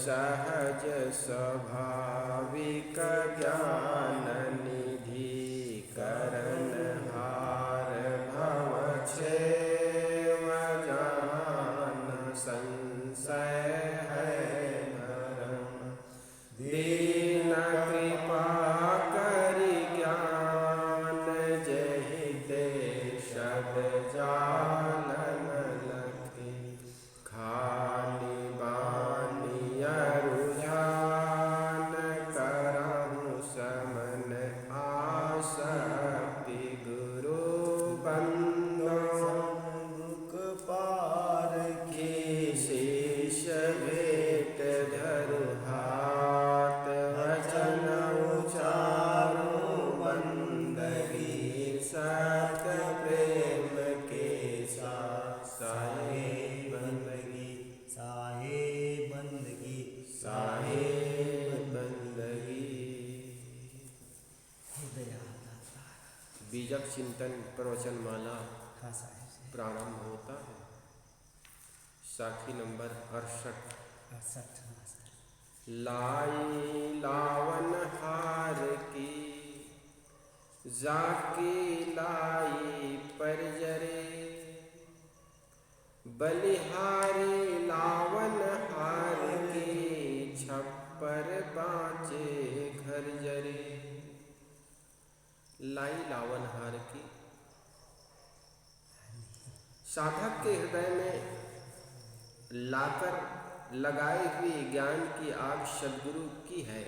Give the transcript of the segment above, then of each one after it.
सहज स्वाभाविक ज्ञान निधि करणहार भव क्षेम जान संशय है भरम दीन कृपा करि ज्ञान जहि दे शद जालन लखी खाली बानी रुझान करहु समन आसक्ति गुरु बंदो दुख पार की शेष भेट धरु हाथ वचन उचारो बंदगी सत प्रेम के साथ साहे बंदगी साहे बंदगी साहे बंदगी। बीजक चिंतन प्रवचन माला हाँ साहेब से प्रारंभ होता है। साखी नंबर 68। 68 हाँ साहेब। लाई लावन हार की जाके लाई परजरे बलिहारी लावन हार की छप्पर बाँचे घर जरे। लाई लावन हार की साधक के हृदय में लाकर लगाए हुए ज्ञान की आग सद्गुरु की है।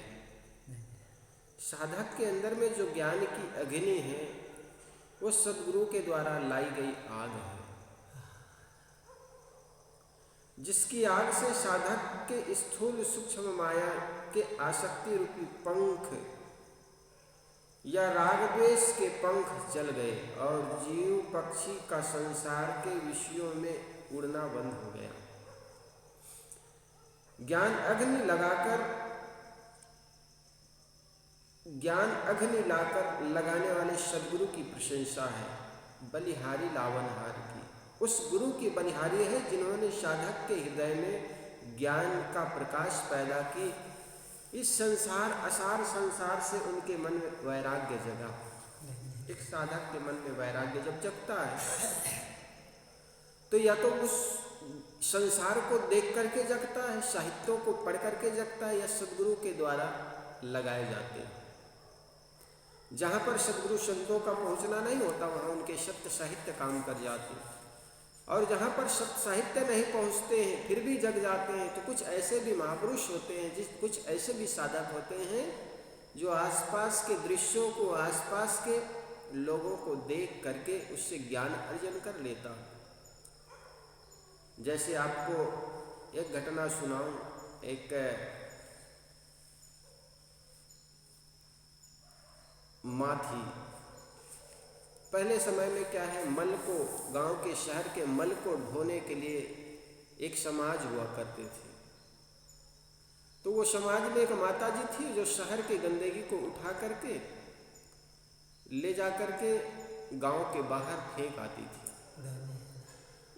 साधक के अंदर में जो ज्ञान की अग्नि है वो सद्गुरु के द्वारा लाई गई आग है, जिसकी आग से साधक के स्थूल सूक्ष्म माया के आसक्ति रूपी पंख या राग द्वेष के पंख जल गए और जीव पक्षी का संसार के विषयों में उड़ना बंद हो गया। ज्ञान अग्नि लाकर लगाने वाले सद्गुरु की प्रशंसा है। बलिहारी लावनहार की उस गुरु की बलिहारी है जिन्होंने साधक के हृदय में ज्ञान का प्रकाश पैदा की। इस संसार असार संसार से उनके मन में वैराग्य जगा। एक साधक के मन में वैराग्य जब जगता है तो या तो उस संसार को देख करके जगता है, साहित्यों को पढ़ करके जगता है, या सद्गुरु के द्वारा लगाए जाते हैं। जहाँ पर सद्गुरु संतों का पहुँचना नहीं होता वहाँ उनके सत्य साहित्य काम कर जाते हैं, और जहाँ पर सत्य साहित्य नहीं पहुँचते हैं फिर भी जग जाते हैं। तो कुछ ऐसे भी महापुरुष होते हैं, कुछ ऐसे भी साधक होते हैं जो आसपास के दृश्यों को, आसपास के लोगों को देख करके उससे ज्ञान अर्जन कर लेता। जैसे आपको एक घटना सुनाऊं। एक माँ थी। पहले समय में क्या है, मल को, गांव के शहर के मल को ढोने के लिए एक समाज हुआ करते थे। तो वो समाज में एक माता जी थी जो शहर की गंदगी को उठा करके ले जा करके गांव के बाहर फेंक आती थी।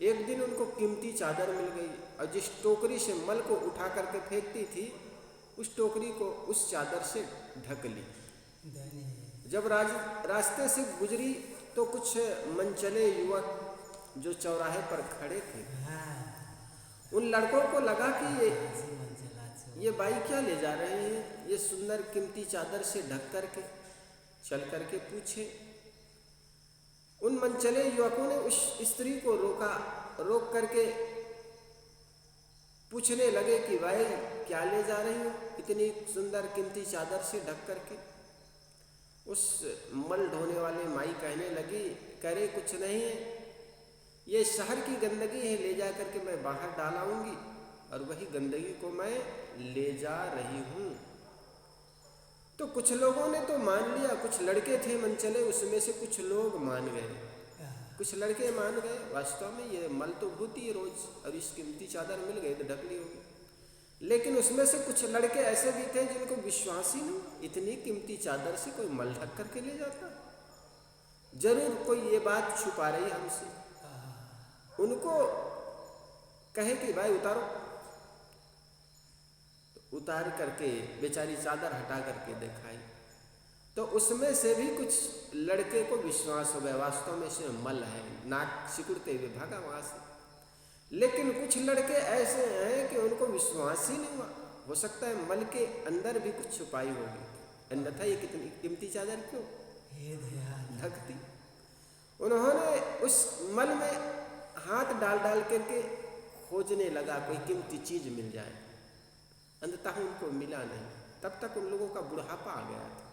एक दिन उनको कीमती चादर मिल गई और जिस टोकरी से मल को उठा करके फेंकती थी उस टोकरी को उस चादर से ढक ली। जब रास्ते से गुजरी तो कुछ मनचले युवक जो चौराहे पर खड़े थे, उन लड़कों को लगा कि ये बाई क्या ले जा रहे हैं, ये सुंदर कीमती चादर से ढक करके। चल करके पूछे। उन मनचले युवकों ने उस स्त्री को रोक करके पूछने लगे कि भाई क्या ले जा रही हो इतनी सुंदर कीमती चादर से ढक करके। उस मल ढोने वाले माई कहने लगी, करे कुछ नहीं है, ये शहर की गंदगी है, ले जा करके मैं बाहर डालाऊंगी और वही गंदगी को मैं ले जा रही हूँ। तो कुछ लोगों ने तो मान लिया, कुछ लड़के थे मनचले, उसमें से कुछ लोग मान गए, कुछ लड़के मान गए। वास्तव में ये मल तो ढोती है रोज, अब इस कीमती चादर मिल गई तो ढक ली होगी। लेकिन उसमें से कुछ लड़के ऐसे भी थे जिनको विश्वास ही नहीं, इतनी कीमती चादर से कोई मल ढक करके ले जाता, जरूर कोई ये बात छुपा रही हमसे। उनको कहे कि भाई उतारो, उतार करके बेचारी चादर हटा करके दिखाई, तो उसमें से भी कुछ लड़के को विश्वास हो गया वास्तव में से मल है, नाक सिकुड़ते हुए भागा वहाँ से। लेकिन कुछ लड़के ऐसे हैं कि उनको विश्वास ही नहीं हुआ, हो सकता है मल के अंदर भी कुछ छुपाई होगी, अन्यथा ये कितनी कीमती चादर क्यों ढकती। उन्होंने उस मल में हाथ डाल डाल करके खोजने लगा कोई कीमती चीज मिल जाए, अंततः उनको मिला नहीं। तब तक उन लोगों का बुढ़ापा आ गया था।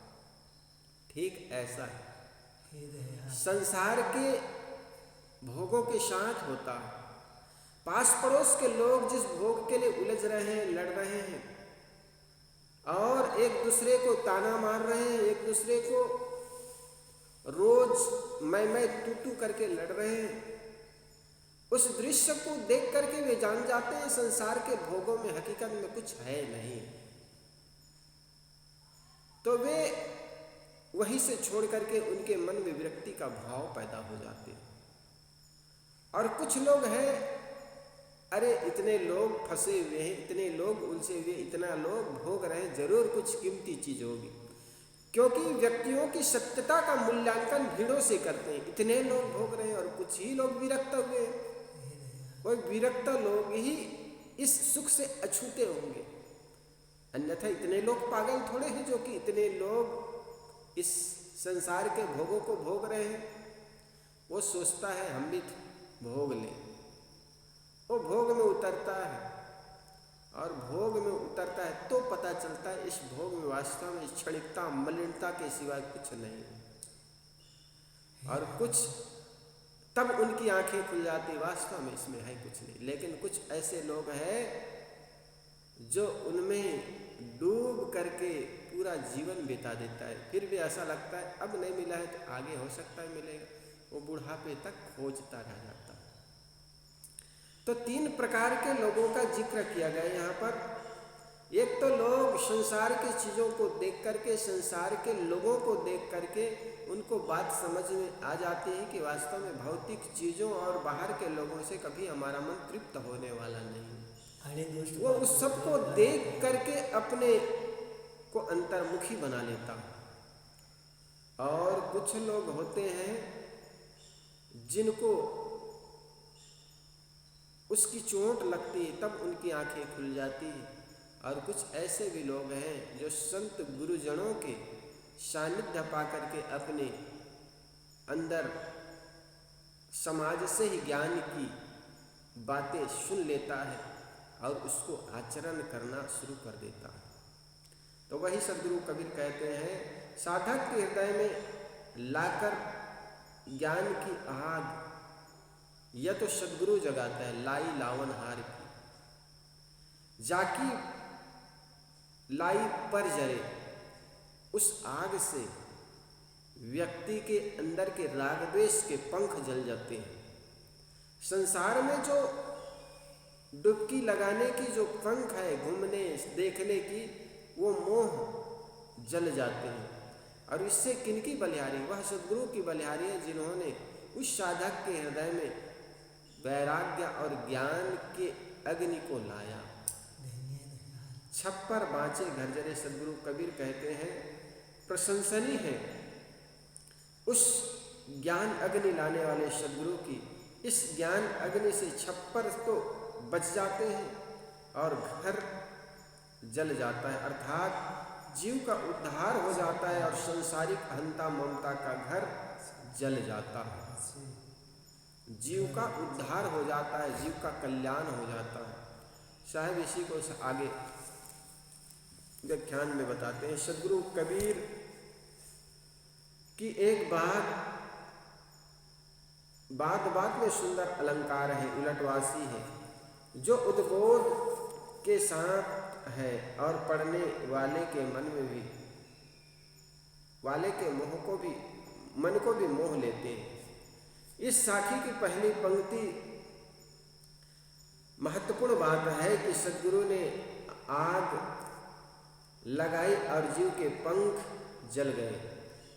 ठीक ऐसा है संसार के भोगों के साथ होता है। पास पड़ोस के लोग जिस भोग के लिए उलझ रहे हैं, लड़ रहे हैं और एक दूसरे को ताना मार रहे हैं, एक दूसरे को रोज मैं तू तू करके लड़ रहे हैं, उस दृश्य को देख करके वे जान जाते हैं संसार के भोगों में हकीकत में कुछ है नहीं। तो वे वहीं से छोड़ करके उनके मन में विरक्ति का भाव पैदा हो जाते हैं। और कुछ लोग हैं, अरे इतने लोग फंसे हुए हैं, इतने लोग उलझे हुए, इतना लोग भोग रहे हैं, जरूर कुछ कीमती चीज होगी। क्योंकि व्यक्तियों की सत्यता का मूल्यांकन भीड़ों से करते हैं। इतने लोग भोग रहे हैं और कुछ ही लोग विरक्त हुए हैं, वह विरक्त लोग ही इस सुख से अछूते होंगे, अन्यथा इतने लोग पागल थोड़े हैं जो कि इतने लोग इस संसार के भोगों को भोग रहे हैं। वो सोचता है हम भी भोग लें, वो भोग में उतरता है और भोग में उतरता है तो पता चलता है इस भोग में वास्तव में क्षणिकता मलिनता के सिवाय कुछ नहीं है। और कुछ तब उनकी आंखें खुल जाती, वास्तव में इसमें है कुछ नहीं। लेकिन कुछ ऐसे लोग हैं जो उनमें डूब करके पूरा जीवन बिता देता है, फिर भी ऐसा लगता है अब नहीं मिला है तो आगे हो सकता है मिलेगा, वो बुढ़ापे तक खोजता रह जाता है। तो 3 प्रकार के लोगों का जिक्र किया गया यहाँ पर। एक तो लोग संसार की चीज़ों को देख करके, संसार के लोगों को देख करके उनको बात समझ में आ जाती है कि वास्तव में भौतिक चीज़ों और बाहर के लोगों से कभी हमारा मन तृप्त होने वाला नहीं। वो उस सबको देख करके अपने को अंतर्मुखी बना लेता है। और कुछ लोग होते हैं जिनको उसकी चोट लगती है तब उनकी आंखें खुल जाती है। और कुछ ऐसे भी लोग हैं जो संत गुरुजनों के सानिध्य पा करके अपने अंदर समाज से ही ज्ञान की बातें सुन लेता है और उसको आचरण करना शुरू कर देता है। तो वही सद्गुरु कबीर कहते हैं, साधक के हृदय में लाकर ज्ञान की आग यह तो सद्गुरु जगाता है, लाई लावन हार की जाकी लाई पर जरे। उस आग से व्यक्ति के अंदर के राग द्वेष के पंख जल जाते हैं। संसार में जो डुबकी लगाने की जो पंख है घूमने देखने की, वो मोह जल जाते हैं। और इससे किनकी बलिहारी? वह सद्गुरु की बलिहारी है जिन्होंने उस साधक के हृदय में वैराग्य और ज्ञान के अग्नि को लाया। छप्पर बाँचे घर जरे, सद्गुरु कबीर कहते हैं प्रशंसनीय है उस ज्ञान अग्नि लाने वाले सद्गुरु की। इस ज्ञान अग्नि से छप्पर तो बच जाते हैं और घर जल जाता है, अर्थात जीव का उद्धार हो जाता है और संसारिक अहंता ममता का घर जल जाता है। जीव का उद्धार हो जाता है, जीव का कल्याण हो जाता है। साहब इसी को आगे व्याख्यान में बताते हैं। सद्गुरु कबीर की एक बात में सुंदर अलंकार है, उलटवासी है, जो उद्बोध के साथ है और पढ़ने वाले के मन में भी, वाले के मन को भी मोह लेते हैं। इस साखी की पहली पंक्ति महत्वपूर्ण बात है कि सद्गुरु ने आग लगाई और जीव के पंख जल गए।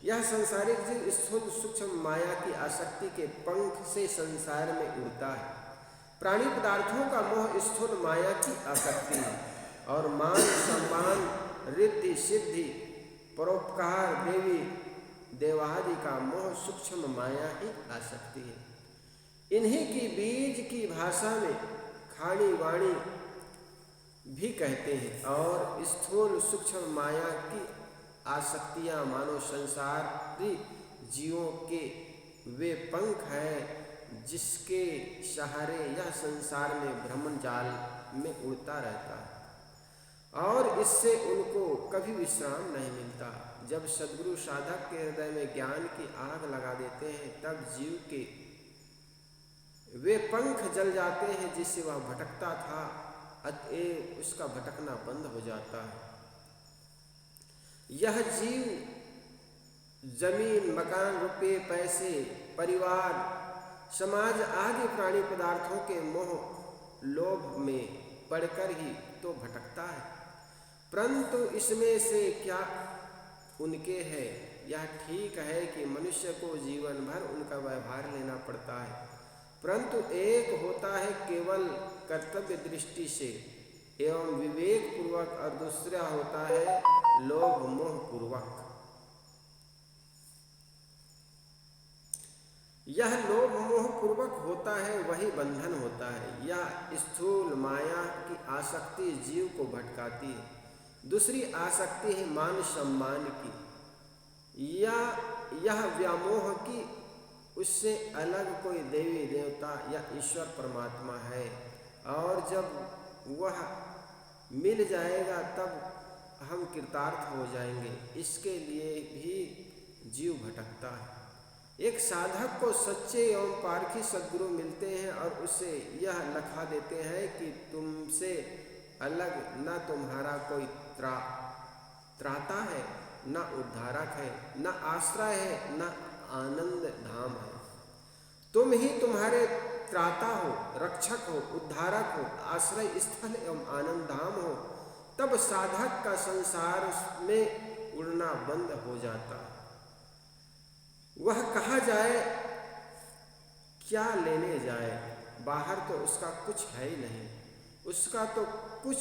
यह संसारिक जीव स्थूल सूक्ष्म माया की आसक्ति के पंख से संसार में उड़ता है। प्राणी पदार्थों का मोह स्थूल माया की आसक्ति है और मान सम्मान, रिद्धि सिद्धि, परोपकार, देवी देवादि का मोह सूक्ष्म माया ही आसक्ति है। इन्हीं की बीज की भाषा में खाड़ी वाणी भी कहते हैं। और स्थूल सूक्ष्म माया की आसक्तियां मानो संसारी जीवों के वे पंख है जिसके सहारे यह संसार में भ्रमण जाल में उड़ता रहता है और इससे उनको कभी विश्राम नहीं मिलता। जब सद्गुरु साधक के हृदय में ज्ञान की आग लगा देते हैं तब जीव के वे पंख जल जाते हैं जिससे वह भटकता था, अतएव उसका भटकना बंद हो जाता है। यह जीव जमीन, मकान, रुपये, पैसे, परिवार, समाज आदि प्राणी पदार्थों के मोह लोभ में पड़कर ही तो भटकता है, परंतु इसमें से क्या उनके है। यह ठीक है कि मनुष्य को जीवन भर उनका व्यवहार लेना पड़ता है, परंतु एक होता है केवल कर्तव्य दृष्टि से एवं विवेक पूर्वक और दूसरा होता है लोभ मोह पूर्वक। यह लोभ मोह पूर्वक होता है वही बंधन होता है। यह स्थूल माया की आसक्ति जीव को भटकाती है। दूसरी आसक्ति है मान सम्मान की, या यह व्यामोह की उससे अलग कोई देवी देवता या ईश्वर परमात्मा है और जब वह मिल जाएगा तब हम कृतार्थ हो जाएंगे। इसके लिए भी जीव भटकता है। एक साधक को सच्चे एवं पारखी सद्गुरु मिलते हैं और उसे यह लखा देते हैं कि तुमसे अलग न तुम्हारा कोई त्राता है, न उद्धारक है, न आश्रय है, न आनंद धाम है। तुम ही तुम्हारे त्राता हो, रक्षक हो, उद्धारक हो, आश्रय स्थल एवं आनंद धाम हो। तब साधक का संसार में उड़ना बंद हो जाता है। वह कहाँ जाए, क्या लेने जाए, बाहर तो उसका कुछ है ही नहीं। उसका तो कुछ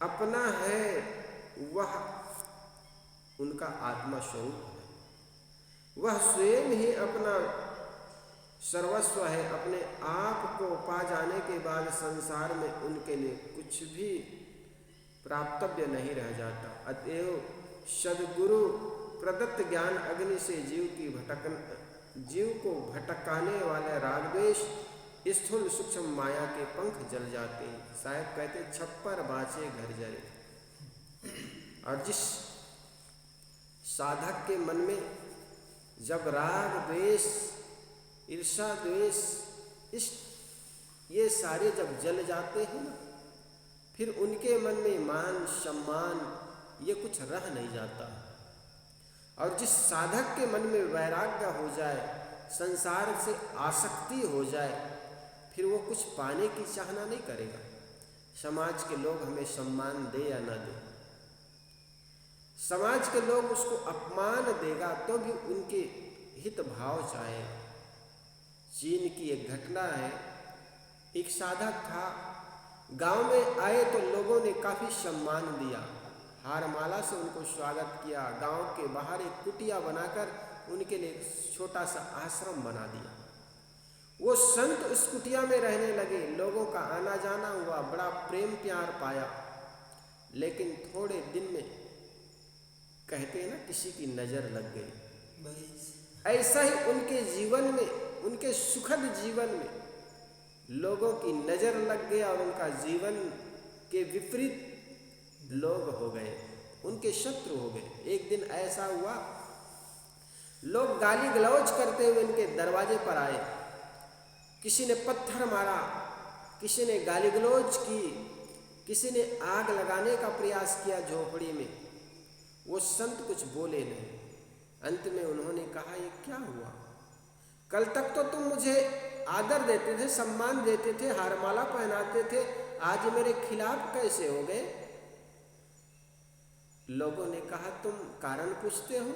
अपना है, वह उनका आत्मा स्वरूप है। वह स्वयं ही अपना सर्वस्व है। अपने आप को पा जाने के बाद संसार में उनके लिए कुछ भी प्राप्तव्य नहीं रह जाता। अतएव सद्गुरु प्रदत्त ज्ञान अग्नि से जीव को भटकाने वाले रागद्वेष स्थूल सूक्ष्म माया के पंख जल जाते हैं। साहब कहते छप्पर बाँचे घर जले। और जिस साधक के मन में जब राग द्वेष, ईर्षा द्वेष, ये सारे जब जल जाते हैं ना, फिर उनके मन में मान सम्मान ये कुछ रह नहीं जाता। और जिस साधक के मन में वैराग्य हो जाए, संसार से आसक्ति हो जाए, फिर वो कुछ पाने की चाहना नहीं करेगा। समाज के लोग हमें सम्मान दे या ना दे, समाज के लोग उसको अपमान देगा तो भी उनके हित भाव चाहेगा। चीन की एक घटना है। एक साधक था, गांव में आए तो लोगों ने काफी सम्मान दिया, हार माला से उनको स्वागत किया। गांव के बाहर एक कुटिया बनाकर उनके लिए छोटा सा आश्रम बना दिया। वो संत उस कुटिया में रहने लगे। लोगों का आना जाना हुआ, बड़ा प्रेम प्यार पाया। लेकिन थोड़े दिन में कहते हैं ना, किसी की नजर लग गई। ऐसा ही उनके जीवन में, उनके सुखद जीवन में लोगों की नजर लग गई और उनका जीवन के विपरीत लोग हो गए, उनके शत्रु हो गए। एक दिन ऐसा हुआ, लोग गाली गलौज करते हुए उनके दरवाजे पर आए। किसी ने पत्थर मारा, किसी ने गाली गलौज की, किसी ने आग लगाने का प्रयास किया झोपड़ी में। वो संत कुछ बोले नहीं। अंत में उन्होंने कहा, ये क्या हुआ? कल तक तो तुम मुझे आदर देते थे, सम्मान देते थे, हारमाला पहनाते थे, आज मेरे खिलाफ कैसे हो गए? लोगों ने कहा, तुम कारण पूछते हो,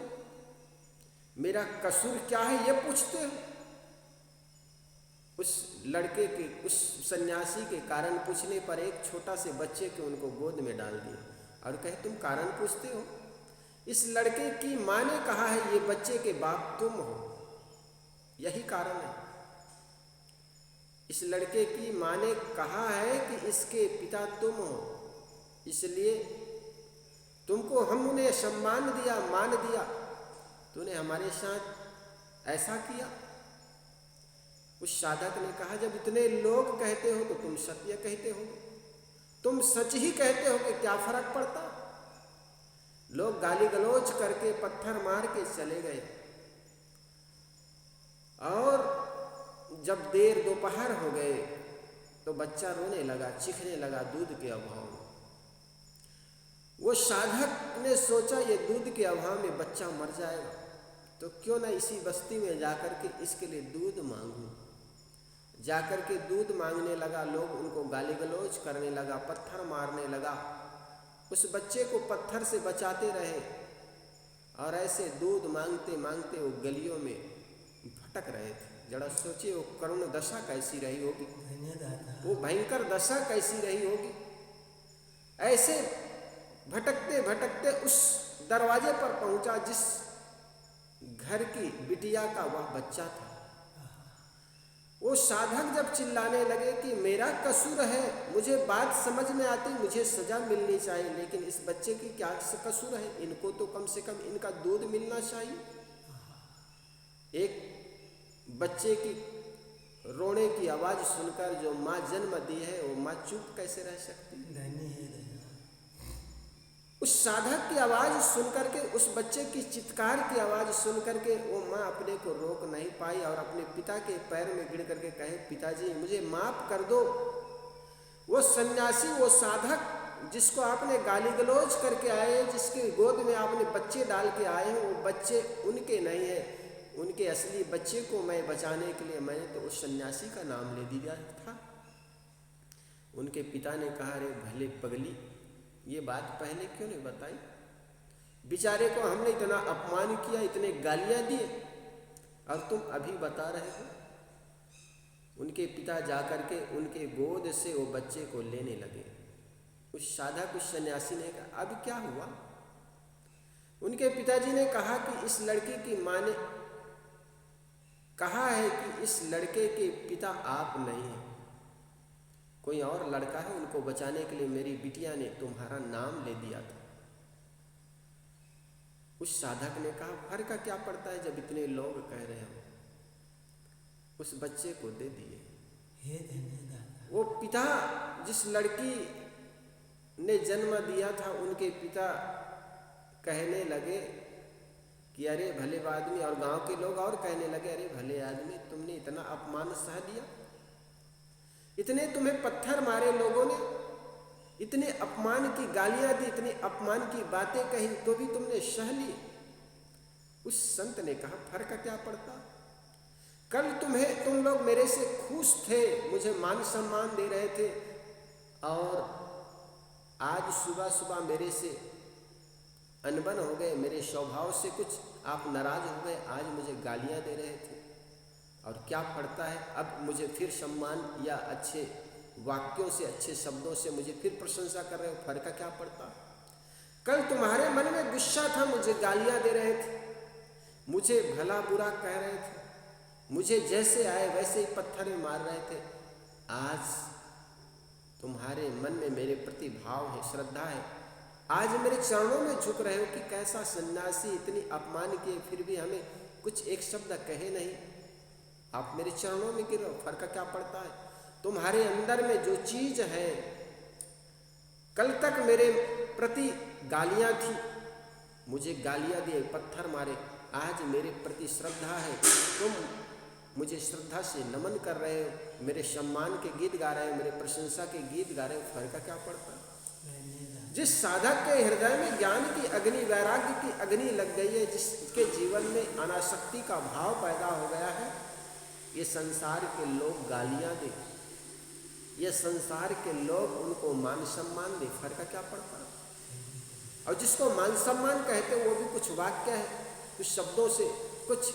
मेरा कसूर क्या है ये पूछते हो? उस लड़के के, उस सन्यासी के कारण पूछने पर एक छोटा से बच्चे के उनको गोद में डाल दिया और कहे तुम कारण पूछते हो? इस लड़के की माँ ने कहा है ये बच्चे के बाप तुम हो, यही कारण है। इस लड़के की माँ ने कहा है कि इसके पिता तुम हो, इसलिए तुमको हमने सम्मान दिया, मान दिया, तूने हमारे साथ ऐसा किया। उस साधक ने कहा जब इतने लोग कहते हो तो तुम सत्य कहते हो, तुम सच ही कहते हो कि क्या फर्क पड़ता। लोग गाली गलौज करके पत्थर मार के चले गए और जब देर दोपहर हो गए तो बच्चा रोने लगा, चीखने लगा दूध के अभाव में। वो साधक ने सोचा ये दूध के अभाव में बच्चा मर जाएगा तो क्यों ना इसी बस्ती में जाकर के इसके लिए दूध मांगूं। जाकर के दूध मांगने लगा, लोग उनको गाली गलौज करने लगा, पत्थर मारने लगा। उस बच्चे को पत्थर से बचाते रहे और ऐसे दूध मांगते मांगते वो गलियों में भटक रहे थे। जरा सोचिए वो करुण दशा कैसी रही होगी, वो भयंकर दशा कैसी रही होगी। ऐसे भटकते भटकते उस दरवाजे पर पहुंचा जिस घर की बिटिया का वह बच्चा था। वो साधक जब चिल्लाने लगे कि मेरा कसूर है, मुझे बात समझ में आती, मुझे सजा मिलनी चाहिए, लेकिन इस बच्चे की क्या कसूर है, इनको तो कम से कम इनका दूध मिलना चाहिए। एक बच्चे की रोने की आवाज सुनकर जो माँ जन्म दी है वो माँ चुप कैसे रह सकती है। उस साधक की आवाज सुनकर के, उस बच्चे की चित्कार की आवाज सुनकर के वो माँ अपने को रोक नहीं पाई और अपने पिता के पैर में गिर करके कहे पिताजी मुझे माफ कर दो। वो सन्यासी, वो साधक जिसको आपने गाली गलौज करके आए, जिसके गोद में आपने बच्चे डाल के आए हैं, वो बच्चे उनके नहीं है। उनके असली बच्चे को मैं बचाने के लिए मैंने तो उस सन्यासी का नाम ले दिया था। उनके पिता ने कहा अरे भले पगली, ये बात पहले क्यों नहीं बताई? बेचारे को हमने इतना अपमान किया, इतने गालियां दिए और तुम अभी बता रहे हो। उनके पिता जाकर के उनके गोद से वो बच्चे को लेने लगे। उस साधक, उस सन्यासी ने कहा अब क्या हुआ? उनके पिताजी ने कहा कि इस लड़के की माँ ने कहा है कि इस लड़के के पिता आप नहीं हैं, कोई और लड़का है, उनको बचाने के लिए मेरी बिटिया ने तुम्हारा नाम ले दिया था। उस साधक ने कहा फर्क क्या पड़ता है जब इतने लोग कह रहे हो। उस बच्चे को दे दिए। वो पिता जिस लड़की ने जन्म दिया था, उनके पिता कहने लगे कि अरे भले आदमी, और गांव के लोग और कहने लगे अरे भले आदमी, तुमने इतना अपमान सह लिया, इतने तुम्हें पत्थर मारे लोगों ने, इतने अपमान की गालियां दी, इतनी अपमान की बातें कही, तो भी तुमने सह ली। उस संत ने कहा फर्क क्या पड़ता? कल तुम लोग मेरे से खुश थे, मुझे मान सम्मान दे रहे थे, और आज सुबह सुबह मेरे से अनबन हो गए, मेरे स्वभाव से कुछ आप नाराज हो गए, आज मुझे गालियां दे रहे थे। और क्या पड़ता है, अब मुझे फिर सम्मान या अच्छे वाक्यों से, अच्छे शब्दों से मुझे फिर प्रशंसा कर रहे हो, फर्क क्या पड़ता? कल तुम्हारे मन में गुस्सा था, मुझे गालियां दे रहे थे, मुझे भला बुरा कह रहे थे, मुझे जैसे आए वैसे ही पत्थर मार रहे थे। आज तुम्हारे मन में मेरे प्रति भाव है, श्रद्धा है, आज मेरे चरणों में झुक रहे हो कि कैसा सन्यासी, इतनी अपमान किए फिर भी हमें कुछ एक शब्द कहे नहीं, आप मेरे चरणों में गिर रहे हो, फर्क क्या पड़ता है? तुम्हारे अंदर में जो चीज है, कल तक मेरे प्रति गालियां थी, मुझे गालियां दिए, पत्थर मारे, आज मेरे प्रति श्रद्धा है, तुम मुझे श्रद्धा से नमन कर रहे हो, मेरे सम्मान के गीत गा रहे हो, मेरे प्रशंसा के गीत गा रहे हो, फर्क क्या पड़ता है? जिस साधक के हृदय में ज्ञान की अग्नि, वैराग्य की अग्नि लग गई है, जिसके जीवन में अनासक्ति का भाव पैदा हो गया है, ये संसार के लोग गालियां दे, ये संसार के लोग उनको मान सम्मान दे, फर्क क्या पड़ता? और जिसको मान सम्मान कहते हैं वो भी कुछ वाक्य है, कुछ शब्दों से, कुछ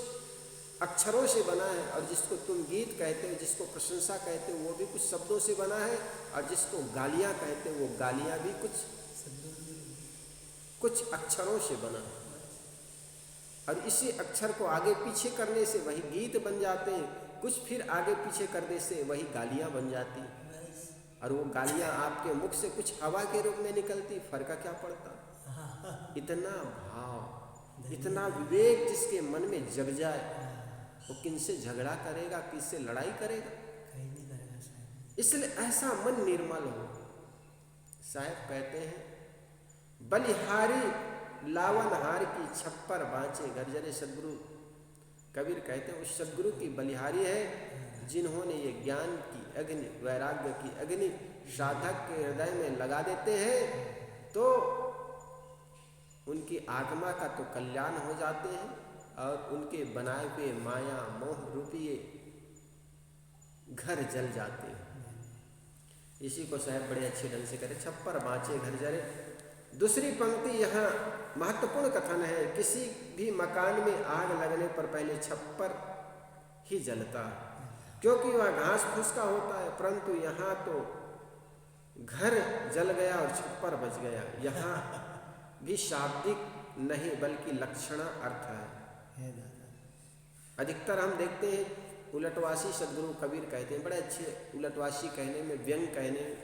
अक्षरों से बना है, और जिसको तुम गीत कहते हो, जिसको प्रशंसा कहते हो, वो भी कुछ शब्दों से बना है, और जिसको गालियाँ कहते हो, वो गालियाँ भी कुछ अक्षरों से बना है। और इसी अक्षर को आगे पीछे करने से वही गीत बन जाते हैं, कुछ फिर आगे पीछे करने से वही गालियाँ बन जाती, और वो गालियाँ आपके मुख से कुछ हवा के रूप में निकलती, फर्क क्या पड़ता। इतना भाव, इतना विवेक जिसके मन में जग जाए, वो किनसे झगड़ा करेगा, किससे लड़ाई करेगा। इसलिए ऐसा मन निर्मल हो। साहब कहते हैं बलिहारी लावनहार की छप्पर बाँचे घर जरे। सदगुरु कबीर कहते हैं उस सदगुरु की बलिहारी है जिन्होंने ये ज्ञान की अग्नि, वैराग्य की अग्नि साधक के हृदय में लगा देते हैं, तो उनकी आत्मा का तो कल्याण हो जाते हैं, और उनके बनाए हुए माया मोह रूपी घर जल जाते हैं। इसी को साहब बड़े अच्छे ढंग से करे, छप्पर बाँचे घर जरे। दूसरी पंक्ति यहाँ महत्वपूर्ण कथन है, किसी भी मकान में आग लगने पर पहले छप्पर ही जलता है, क्योंकि वह घास फूस का होता है, परंतु यहाँ तो घर जल गया और छप्पर बच गया। यहाँ भी शाब्दिक नहीं बल्कि लक्षणा अर्थ है। अधिकतर हम देखते हैं उलटवासी सदगुरु कबीर कहते हैं, बड़े अच्छे उलटवासी कहने में, व्यंग कहने में।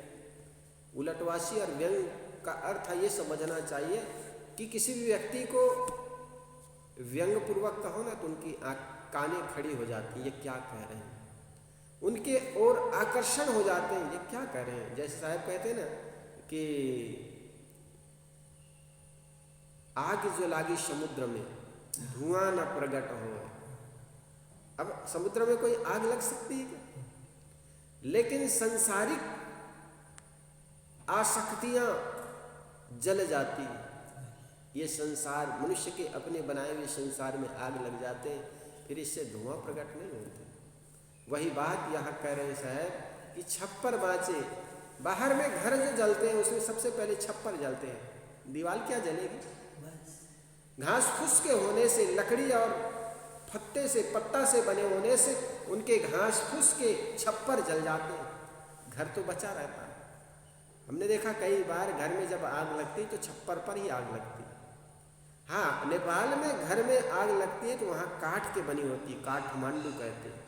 उलटवासी और व्यंग का अर्थ ये समझना चाहिए कि किसी भी व्यक्ति को व्यंग पूर्वक कहो ना तो उनकी कानें खड़ी हो जाती हैं, ये क्या कह रहे हैं, उनके और आकर्षण हो जाते हैं, ये क्या कह रहे हैं। जैसे साहब कहते हैं ना कि आग जो लागी समुद्र में धुआं न प्रकट हो। अब समुद्र में कोई आग लग सकती है क्या? लेकिन संसारिक आसक्तियां जल जाती हैं। ये संसार, मनुष्य के अपने बनाए हुए संसार में आग लग जाते हैं, फिर इससे धुआं प्रकट नहीं होते। वही बात यहाँ कह रहे हैं साहब कि छप्पर बाँचे। बाहर में घर जो जलते हैं उसमें सबसे पहले छप्पर जलते हैं, दीवार क्या जलेगी। घास फूस के होने से, लकड़ी और पत्ते से, पत्ता से बने होने से उनके घास फूस के छप्पर जल जाते हैं, घर तो बचा रहता है। हमने देखा कई बार घर में जब आग लगती तो छप्पर पर ही आग लगती। हाँ, नेपाल में घर में आग लगती है तो वहाँ काठ के बनी होती, काठमांडू कहते हैं।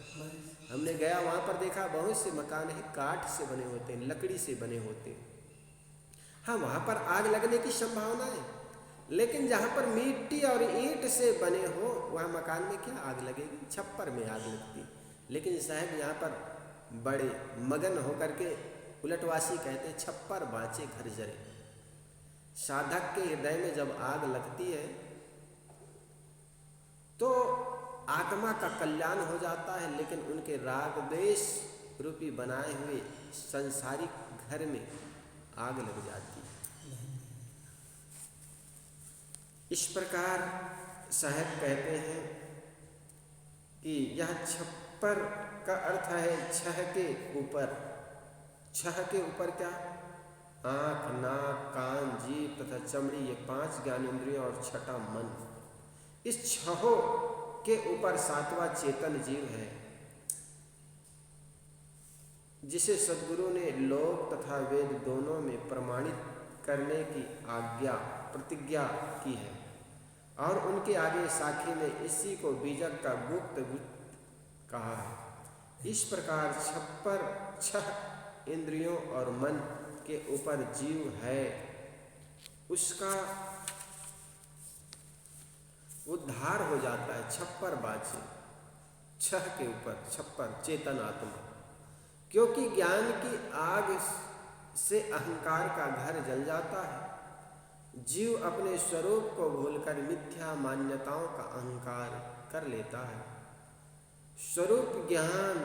हमने गया वहाँ पर देखा बहुत से मकान है काठ से बने होते हैं, लकड़ी से बने होते हैं। हाँ, वहाँ पर आग लगने की संभावना है, लेकिन जहाँ पर मिट्टी और ईंट से बने हो वहाँ मकान में क्या आग लगेगी, छप्पर में आग लगती। लेकिन साहब यहाँ पर बड़े मगन होकर के उलटवासी कहते हैं छप्पर बाँचे घर जरे। साधक के हृदय में जब आग लगती है तो आत्मा का कल्याण हो जाता है, लेकिन उनके राग द्वेष रूपी बनाए हुए संसारिक घर में आग लग जाती है। इस प्रकार साहब कहते हैं कि यह छप्पर का अर्थ है छह के ऊपर। छह के ऊपर क्या? आँख, नाक, कान, जीभ तथा चमड़ी, ये 5 ज्ञानेंद्रियों और 6ठा मन। इस छहों के ऊपर 7वां चेतन जीव है, जिसे सद्गुरु ने लोक तथा वेद दोनों में प्रमाणित करने की प्रतिज्ञा की है, और उनके आगे साखी में इसी को बीजक का गुप्त कहा है। इस प्रकार छप्पर 6 इंद्रियों और मन के ऊपर जीव है, उसका उद्धार हो जाता है। छप्पर बाँचे, 6 के ऊपर छप्पर चेतन आत्मा, क्योंकि ज्ञान की आग से अहंकार का घर जल जाता है। जीव अपने स्वरूप को भूलकर मिथ्या मान्यताओं का अहंकार कर लेता है। स्वरूप ज्ञान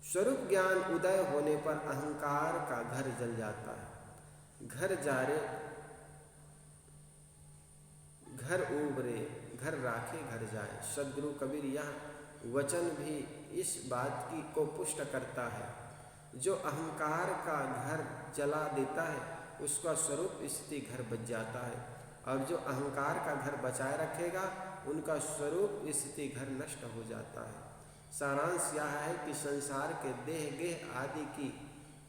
स्वरूप ज्ञान उदय होने पर अहंकार का घर जल जाता है। घर जारे घर उबरे, घर राखे घर जाए। सद्गुरु कबीर यह वचन भी इस बात की को पुष्ट करता है, जो अहंकार का घर जला देता है उसका स्वरूप स्थिति घर बच जाता है, और जो अहंकार का घर बचाए रखेगा उनका स्वरूप स्थिति घर नष्ट हो जाता है। सारांश यह है कि संसार के देह गेह आदि की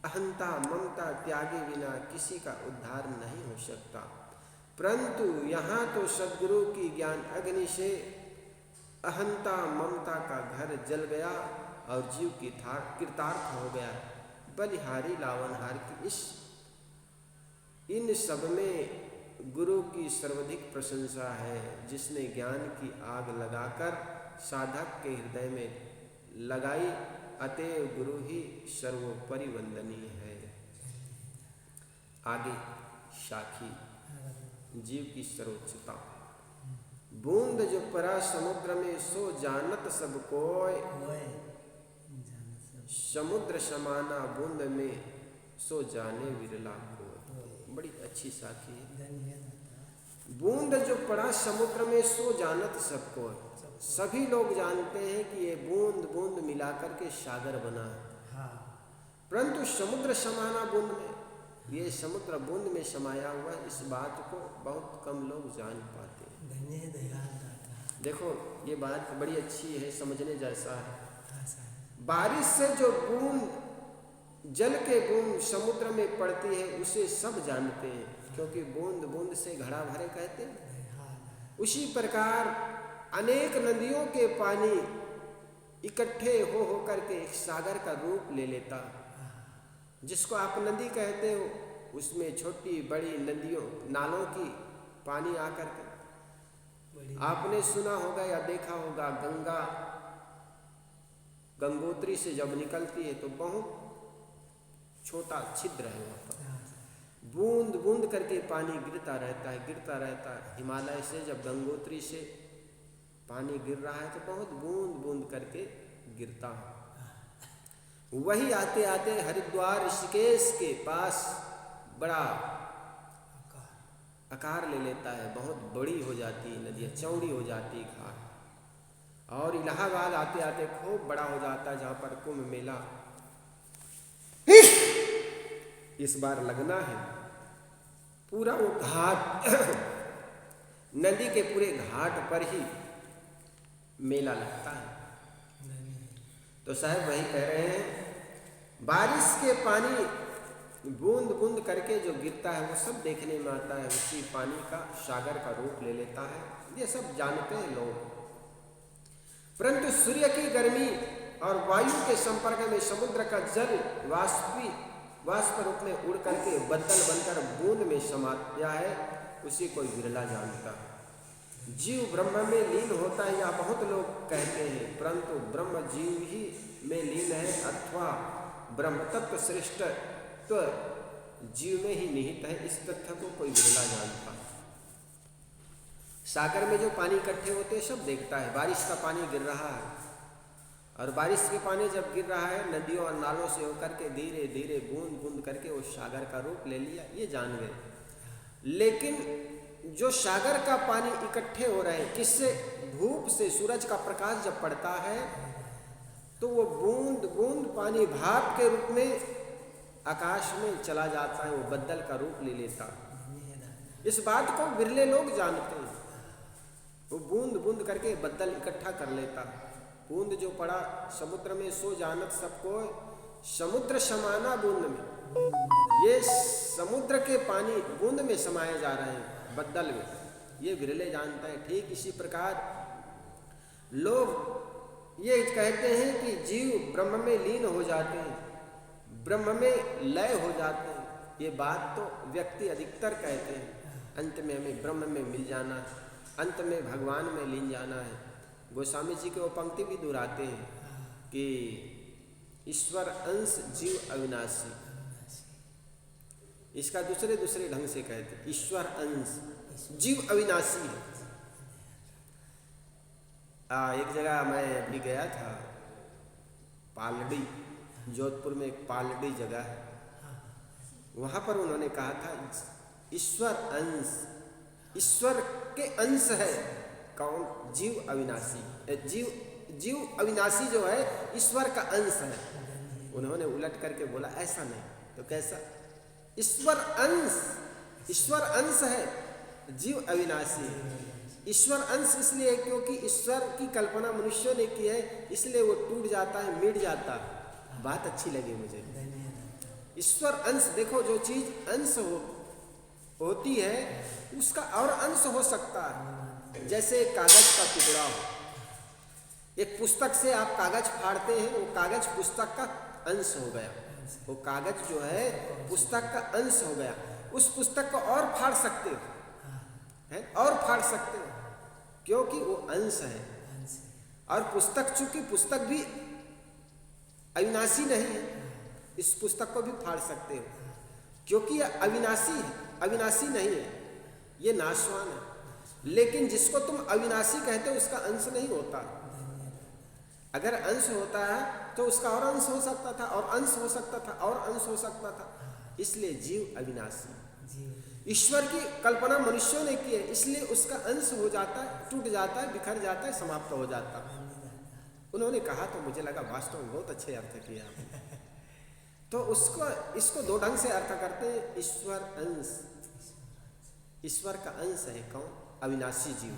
अहंता ममता त्यागे बिना किसी का उद्धार नहीं हो सकता। परंतु यहाँ तो सद्गुरु की ज्ञान अग्नि से अहंता ममता का घर जल गया और जीव की कृतार्थ हो गया। बलिहारी लावनहार की इन सब में गुरु की सर्वाधिक प्रशंसा है, जिसने ज्ञान की आग लगाकर साधक के हृदय में लगाई। अतएव गुरु ही सर्वोपरि वंदनीय है। आगे साखी जीव की सर्वोच्चता। बूंद जो परा समुद्र में सो जानत सब कोय, समुद्र समाना बूंद में सो जाने विरला कोय। बड़ी अच्छी साखी है। बूंद जो पड़ा समुद्र में सो जानत सब कोय। सभी लोग जानते हैं कि ये बूंद बूंद मिलाकर के सागर बना है, परंतु समुद्र समाना बूंद में, ये समुद्र बूंद में समाया हुआ, इस बात को बहुत कम लोग जान पाते हैं। देखो ये बात बड़ी अच्छी है, समझने जैसा है। बारिश से जो बूंद, जल के बूंद समुद्र में पड़ती है उसे सब जानते हैं, क्योंकि बूंद बूंद से घड़ा भरे कहते हैं। उसी प्रकार अनेक नदियों के पानी इकट्ठे हो करके एक सागर का रूप ले लेता। जिसको आप नदी कहते हो, उसमें छोटी बड़ी नदियों नालों की पानी आकर के, आपने सुना होगा या देखा होगा, गंगा गंगोत्री से जब निकलती है तो बहुत छोटा छिद्र है वहाँ पर, बूंद बूंद करके पानी गिरता रहता है, गिरता रहता है। हिमालय से जब गंगोत्री से पानी गिर रहा है तो बहुत बूंद बूंद करके गिरता है। वही आते आते हरिद्वार ऋषिकेश के पास बड़ा आकार ले लेता है, बहुत बड़ी हो जाती है नदियाँ, चौड़ी हो जाती है घाट। और इलाहाबाद आते आते खूब बड़ा हो जाता है, जहाँ पर कुंभ मेला इस बार लगना है। पूरा वो घाट नदी के पूरे घाट पर ही मेला लगता है। तो साहब वही कह रहे हैं, बारिश के पानी बूंद बूंद करके जो गिरता है वो सब देखने में आता है, उसी पानी का सागर का रूप ले लेता है। ये सब जानते हैं लोग। परंतु सूर्य की गर्मी और वायु के संपर्क में समुद्र का जल वाष्प रूप में उड़ करके बदल बनकर बूंद में समाया है, उसी को विरला जानता है। जीव ब्रह्म में लीन होता है, या बहुत लोग कहते हैं, परंतु ब्रह्म जीव ही में लीन है, अथवा ब्रह्म तत्व श्रेष्ठ तो जीव में ही निहित है। इस तथ्य को कोई विरला जानता है। सागर में जो पानी इकट्ठे होते हैं सब देखता है। बारिश का पानी गिर रहा है, और बारिश के पानी जब गिर रहा है नदियों और नालों से होकर के धीरे धीरे बूंद बूंद करके वो सागर का रूप ले लिया, ये जान गए। लेकिन जो सागर का पानी इकट्ठे हो रहे हैं, किससे? धूप से। सूरज का प्रकाश जब पड़ता है तो वो बूंद बूंद पानी भाप के रूप में आकाश में चला जाता है, वो बदल का रूप ले लेता है। इस बात को विरले लोग जानते हैं। वो बूंद बूंद करके बदल इकट्ठा कर लेता है। बूंद जो पड़ा समुद्र में सो जानत सबको, समुद्र समाना बूंद में। ये समुद्र के पानी बूंद में समाये जा रहे हैं, बदल में, ये विरले जानता है। ठीक इसी प्रकार लोग ये कहते हैं कि जीव ब्रह्म में लीन हो जाते हैं, ब्रह्म में लय हो जाते हैं। ये बात तो व्यक्ति अधिकतर कहते हैं। अंत में हमें ब्रह्म में मिल जाना है, अंत में भगवान में लीन जाना है। गोस्वामी जी के वो पंक्ति भी दोहराते हैं कि ईश्वर अंश जीव अविनाशी। इसका दूसरे ढंग से कहते हैं, ईश्वर अंश जीव अविनाशी है। एक जगह मैं अभी गया था, पालड़ी, जोधपुर में एक पालड़ी जगह है, वहाँ पर उन्होंने कहा था ईश्वर अंश, ईश्वर के अंश है कौन? जीव अविनाशी। जीव अविनाशी जो है ईश्वर का अंश है। उन्होंने उलट करके बोला ऐसा नहीं तो कैसा? ईश्वर अंश है जीव अविनाशी है। ईश्वर अंश इसलिए है क्योंकि ईश्वर की कल्पना मनुष्यों ने की है, इसलिए वो टूट जाता है, मिट जाता है। बात अच्छी लगी मुझे। ईश्वर अंश, देखो जो चीज अंश होती है उसका और अंश हो सकता है। जैसे एक कागज का टुकड़ा हो, एक पुस्तक से आप कागज फाड़ते हैं, वो कागज पुस्तक का अंश हो गया, वो कागज जो है पुस्तक का अंश हो गया। उस पुस्तक को और फाड़ सकते हो, है और फाड़ सकते हो, क्योंकि वो अंश है। और पुस्तक, चूंकि पुस्तक भी अविनाशी नहीं है, इस पुस्तक को भी फाड़ सकते हो, क्योंकि यह अविनाशी है, अविनाशी नहीं है, ये नाशवान है। लेकिन जिसको तुम अविनाशी कहते हो उसका अंश नहीं होता। अगर अंश होता है तो उसका और अंश हो सकता था, और अंश हो सकता था, और अंश हो सकता था। इसलिए जीव अविनाशी। ईश्वर की कल्पना मनुष्यों ने की है, इसलिए उसका अंश हो जाता है, टूट जाता है, बिखर जाता है, समाप्त हो जाता है। उन्होंने कहा तो मुझे लगा वास्तव में बहुत अच्छे अर्थ किया आपने। तो उसको, इसको दो ढंग से अर्थ करते हैं। ईश्वर अंश, ईश्वर का अंश है कौन? अविनाशी जीव।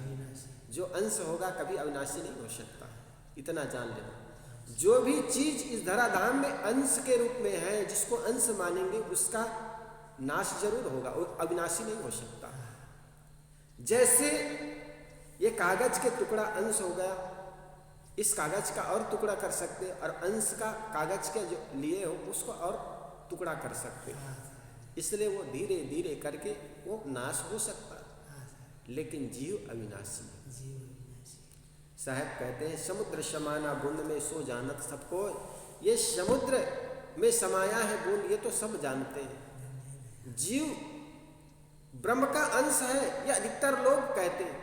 जो अंश होगा कभी अविनाशी नहीं हो सकता, इतना जान लेना। जो भी चीज इस धराधाम में अंश के रूप में है, जिसको अंश मानेंगे उसका नाश जरूर होगा, वो अविनाशी नहीं हो सकता। जैसे ये कागज के टुकड़ा अंश हो गया, इस कागज का और टुकड़ा कर सकते, और अंश का कागज के जो लिए हो उसको और टुकड़ा कर सकते, इसलिए वो धीरे धीरे करके वो नाश हो सकता, लेकिन जीव अविनाशी। साहब कहते हैं समुद्र समाना बूंद में सो जानत सबको। ये समुद्र में समाया है बूंद, ये तो सब जानते हैं। जीव ब्रह्म का अंश है, ये अधिकतर लोग कहते हैं,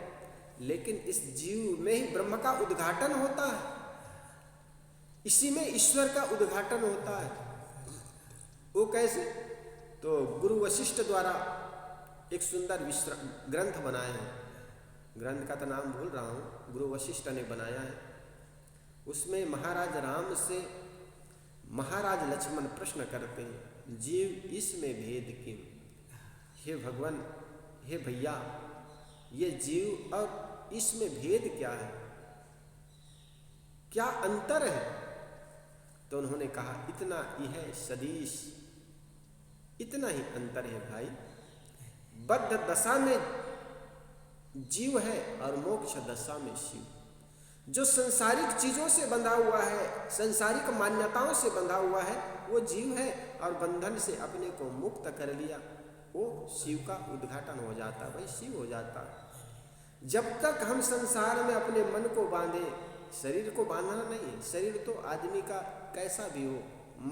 लेकिन इस जीव में ही ब्रह्म का उद्घाटन होता है, इसी में ईश्वर का उद्घाटन होता है। वो कैसे? तो गुरु वशिष्ठ द्वारा एक सुंदर ग्रंथ बनाए हैं, ग्रंथ का तो नाम भूल रहा हूँ, गुरु वशिष्ठ ने बनाया है। उसमें महाराज राम से महाराज लक्ष्मण प्रश्न करते हैं, जीव इसमें भेद क्यों? हे भगवान, हे भैया, ये जीव और इसमें भेद क्या है, क्या अंतर है? तो उन्होंने कहा इतना ही है सदीश, इतना ही अंतर है भाई। बद्ध दशा में जीव है और मोक्ष दशा में शिव। जो संसारिक चीजों से बंधा हुआ है, संसारिक मान्यताओं से बंधा हुआ है, वो जीव है, और बंधन से अपने को मुक्त कर लिया, वो शिव का उद्घाटन हो जाता, भाई शिव हो जाता। जब तक हम संसार में अपने मन को बांधे, शरीर को बांधना नहीं है, शरीर तो आदमी का कैसा भी हो,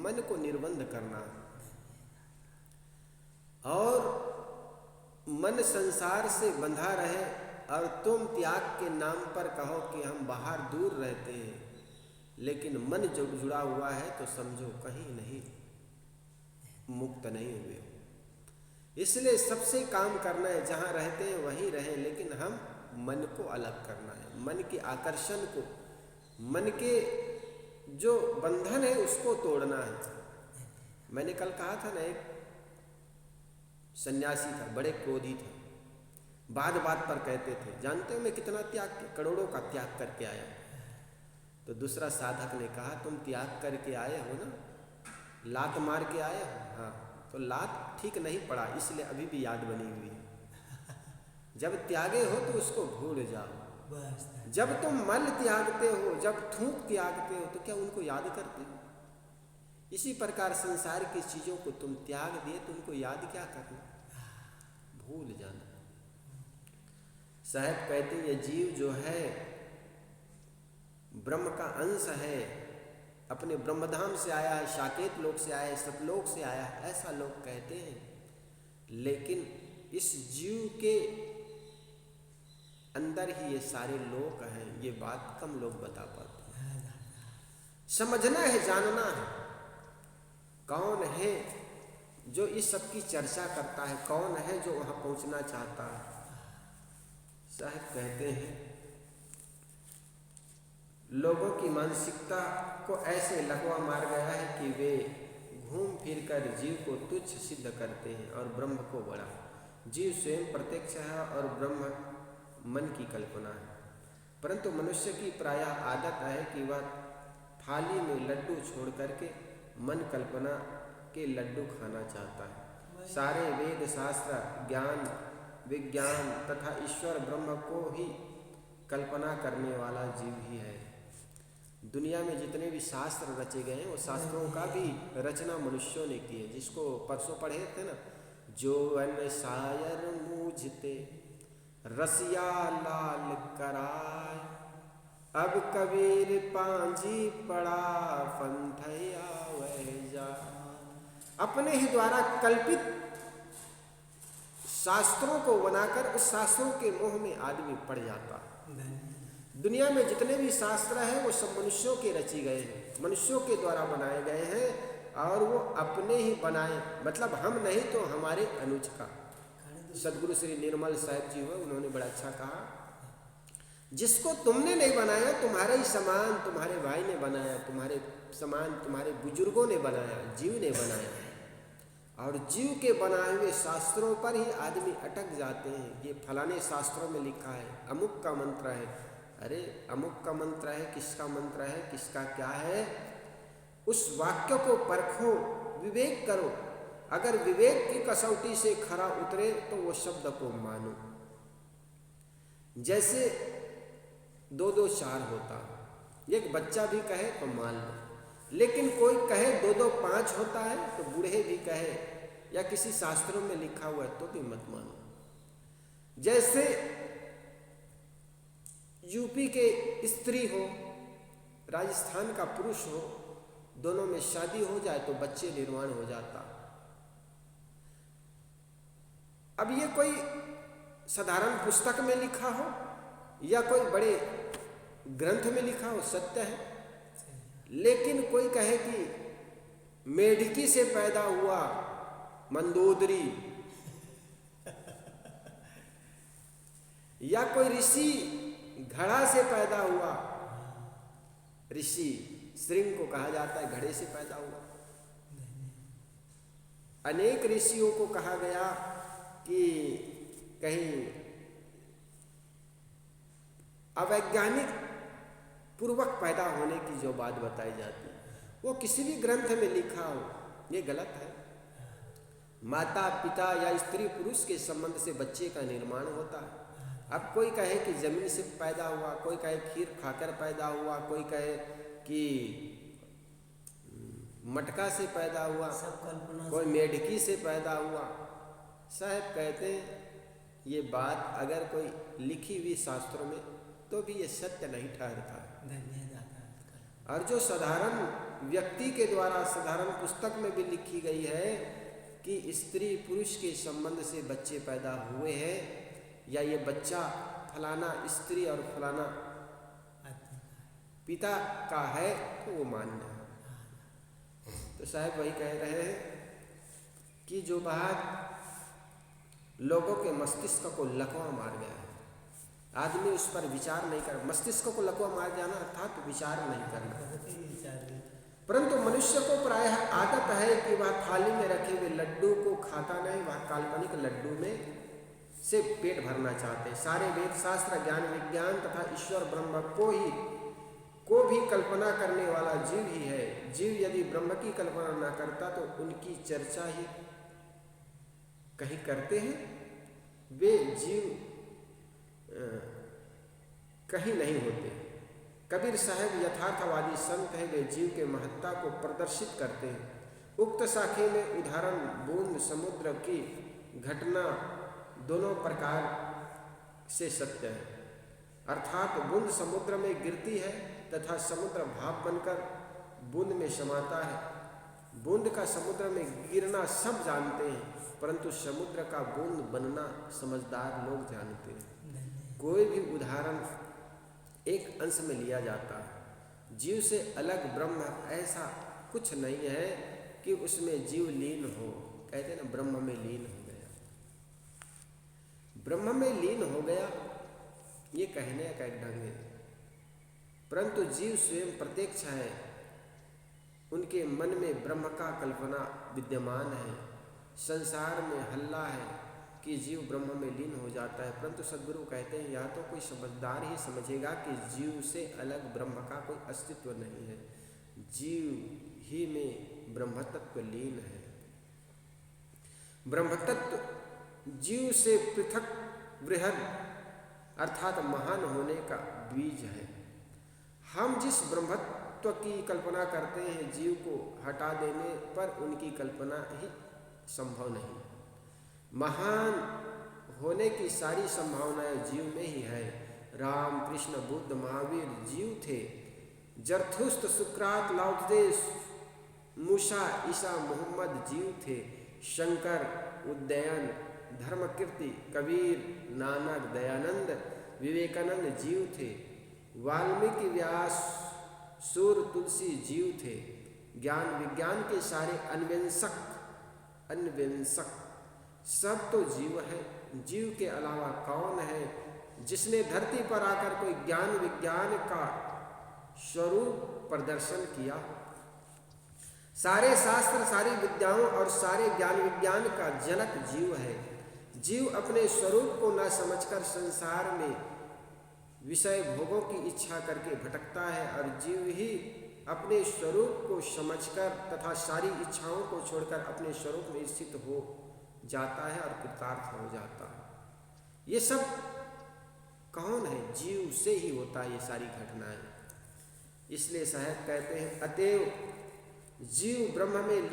मन को निर्बंध करना है। और मन संसार से बंधा रहे और तुम त्याग के नाम पर कहो कि हम बाहर दूर रहते हैं, लेकिन मन जो जुड़ा हुआ है तो समझो कहीं नहीं, मुक्त नहीं हुए। इसलिए सबसे काम करना है, जहाँ रहते हैं वहीं रहें, लेकिन हम मन को अलग करना है, मन के आकर्षण को, मन के जो बंधन है उसको तोड़ना है। मैंने कल कहा था ना, एक सन्यासी था, बड़े क्रोधी था, बात बात पर कहते थे, जानते हो मैं कितना त्याग, करोड़ों का त्याग करके आया। तो दूसरा साधक ने कहा तुम त्याग करके आए हो ना, लात मार के आए हो? हाँ, तो लात ठीक नहीं पड़ा, इसलिए अभी भी याद बनी हुई है। जब त्यागे हो तो उसको भूल जाओ। जब तुम मल त्यागते हो, जब थूक त्यागते हो, तो क्या उनको याद करते हो? इसी प्रकार संसार की चीजों को तुम त्याग दिए तो उनको याद क्या करना, भूल जाना। साहब कहते हैं ये जीव जो है ब्रह्म का अंश है, अपने ब्रह्मधाम से आया है, साकेत लोक से आया है, सतलोक से आया है, ऐसा लोग कहते हैं। लेकिन इस जीव के अंदर ही ये सारे लोक हैं, ये बात कम लोग बता पाते हैं। समझना है, जानना है, कौन है जो इस सब की चर्चा करता है, कौन है जो वहां पहुंचना चाहता है। साहब कहते हैं लोगों की मानसिकता को ऐसे लकवा मार गया है कि वे घूम फिर कर जीव को तुच्छ सिद्ध करते हैं और ब्रह्म को बड़ा। जीव स्वयं प्रत्यक्ष है और ब्रह्म मन की कल्पना है। परंतु मनुष्य की प्रायः आदत है कि वह थाली में लड्डू छोड़ करके मन कल्पना के लड्डू खाना चाहता है। सारे वेद शास्त्र ज्ञान विज्ञान तथा ईश्वर ब्रह्म को ही कल्पना करने वाला जीव ही है। दुनिया में जितने भी शास्त्र रचे गए हैं वो शास्त्रों का भी रचना मनुष्यों ने की है। जिसको परसों पढ़े थे ना, जो अन शायर मूझते रसिया लाल कराय, अब कबीर पांजी पड़ा फंथैया वह जा। अपने ही द्वारा कल्पित शास्त्रों को बनाकर उस शास्त्रों के मोह में आदमी पड़ जाता है। दुनिया में जितने भी शास्त्र हैं वो सब मनुष्यों के रचे गए हैं, मनुष्यों के द्वारा बनाए गए हैं और वो अपने ही बनाए, मतलब हम नहीं तो हमारे अनुज का। सदगुरु श्री निर्मल साहिब जी हुए, उन्होंने बड़ा अच्छा कहा, जिसको तुमने नहीं बनाया तुम्हारे ही समान तुम्हारे भाई ने बनाया, तुम्हारे समान तुम्हारे बुजुर्गों ने बनाया, जीव ने बनाया। और जीव के बनाए हुए शास्त्रों पर ही आदमी अटक जाते हैं। ये फलाने शास्त्रों में लिखा है, अमुक का मंत्र है। अरे अमुक का मंत्र है, किसका मंत्र है, किसका क्या है, उस वाक्य को परखो, विवेक करो। अगर विवेक की कसौटी से खरा उतरे तो वो शब्द को मानो। जैसे 2-2 4 होता, एक बच्चा भी कहे तो मान लो, लेकिन कोई कहे 2-2 5 होता है तो बूढ़े भी कहे या किसी शास्त्रों में लिखा हुआ है तो भी मत मानो। जैसे यूपी के स्त्री हो, राजस्थान का पुरुष हो, दोनों में शादी हो जाए तो बच्चे निर्माण हो जाता। अब ये कोई साधारण पुस्तक में लिखा हो या कोई बड़े ग्रंथ में लिखा हो, सत्य है। लेकिन कोई कहे कि मेढकी से पैदा हुआ मंदोदरी, या कोई ऋषि घड़ा से पैदा हुआ, ऋषि श्रृंग को कहा जाता है घड़े से पैदा हुआ। अनेक ऋषियों को कहा गया कि कहीं अवैज्ञानिक पूर्वक पैदा होने की जो बात बताई जाती है वो किसी भी ग्रंथ में लिखा हो, ये गलत है। माता पिता या स्त्री पुरुष के संबंध से बच्चे का निर्माण होता है। अब कोई कहे कि जमीन से पैदा हुआ, कोई कहे खीर खाकर पैदा हुआ, कोई कहे कि मटका से पैदा हुआ, कोई मेढकी से पैदा हुआ। साहब कहते हैं ये बात अगर कोई लिखी हुई शास्त्रों में तो भी ये सत्य नहीं ठहरता। और जो साधारण व्यक्ति के द्वारा साधारण पुस्तक में भी लिखी गई है कि स्त्री पुरुष के संबंध से बच्चे पैदा हुए हैं या ये बच्चा फलाना स्त्री और फलाना पिता का है तो वो मान्य है। तो साहब वही कह रहे हैं कि जो बात लोगों के मस्तिष्क को लकवा मार गया है, आदमी उस पर विचार नहीं कर, मस्तिष्क को लकवा मार जाना अर्थात तो विचार नहीं करना। परंतु मनुष्य को प्रायः आदत है कि वह थाली में रखे हुए लड्डू को खाता नहीं, वह काल्पनिक लड्डू में से पेट भरना चाहते। सारे वेद शास्त्र ज्ञान विज्ञान तथा ईश्वर ब्रह्म को भी कल्पना करने वाला जीव ही है। जीव यदि ब्रह्म की कल्पना न करता तो उनकी चर्चा ही कहीं करते हैं। वे जीव कहीं नहीं होते। कबीर साहब यथार्थवादी संत है, वे जीव के महत्ता को प्रदर्शित करते हैं। उक्त साखे में उदाहरण बूंद समुद्र की घटना दोनों प्रकार से सत्य है। अर्थात बूंद समुद्र में गिरती है तथा समुद्र भाप बनकर बूंद में समाता है। बूंद का समुद्र में गिरना सब जानते हैं, परंतु समुद्र का बूंद बनना समझदार लोग जानते हैं। कोई भी उदाहरण एक अंश में लिया जाता है। जीव से अलग ब्रह्म ऐसा कुछ नहीं है कि उसमें जीव लीन हो। कहते हैं ना ब्रह्म में लीन हो गया, ब्रह्म में लीन हो गया, ये कहने का एक ढंग है। परंतु जीव स्वयं प्रत्यक्ष है, उनके मन में ब्रह्म का कल्पना विद्यमान है। संसार में हल्ला है, कि जीव ब्रह्म में लीन हो जाता है, परंतु सद्गुरु कहते हैं यह तो कोई समझदार ही समझेगा कि जीव से अलग ब्रह्म का कोई अस्तित्व नहीं है, जीव ही में ब्रह्म तत्व लीन है। ब्रह्म तत्व जीव से पृथक वृहद अर्थात महान होने का बीज है। हम जिस ब्रह्मत्व की कल्पना करते हैं, जीव को हटा देने पर उनकी कल्पना ही संभव नहीं। महान होने की सारी संभावनाएं जीव में ही है। राम, कृष्ण, बुद्ध, महावीर जीव थे। जरथुस्त, सुकरात, लाओत्से, मूसा, ईसा, मोहम्मद जीव थे। शंकर, उदयन, धर्मकीर्ति, कबीर, नानक, दयानंद, विवेकानंद जीव थे। वाल्मीकि, व्यास, सूर, तुलसी जीव थे। ज्ञान विज्ञान के सारे अन्वेषक सब तो जीव है। जीव के अलावा कौन है जिसने धरती पर आकर कोई ज्ञान विज्ञान का स्वरूप प्रदर्शन किया? सारे शास्त्र, सारी विद्याओं और सारे ज्ञान विज्ञान का जनक जीव है। जीव अपने स्वरूप को न समझकर संसार में विषय भोगों की इच्छा करके भटकता है, और जीव ही अपने स्वरूप को समझकर तथा सारी इच्छाओं को छोड़कर अपने स्वरूप में स्थित हो जाता है और कृतार्थ हो जाता है। ये सब कौन है? जीव से ही होता है ये सारी घटनाएं। इसलिए साहब कहते हैं अतएव जीव ब्रह्म में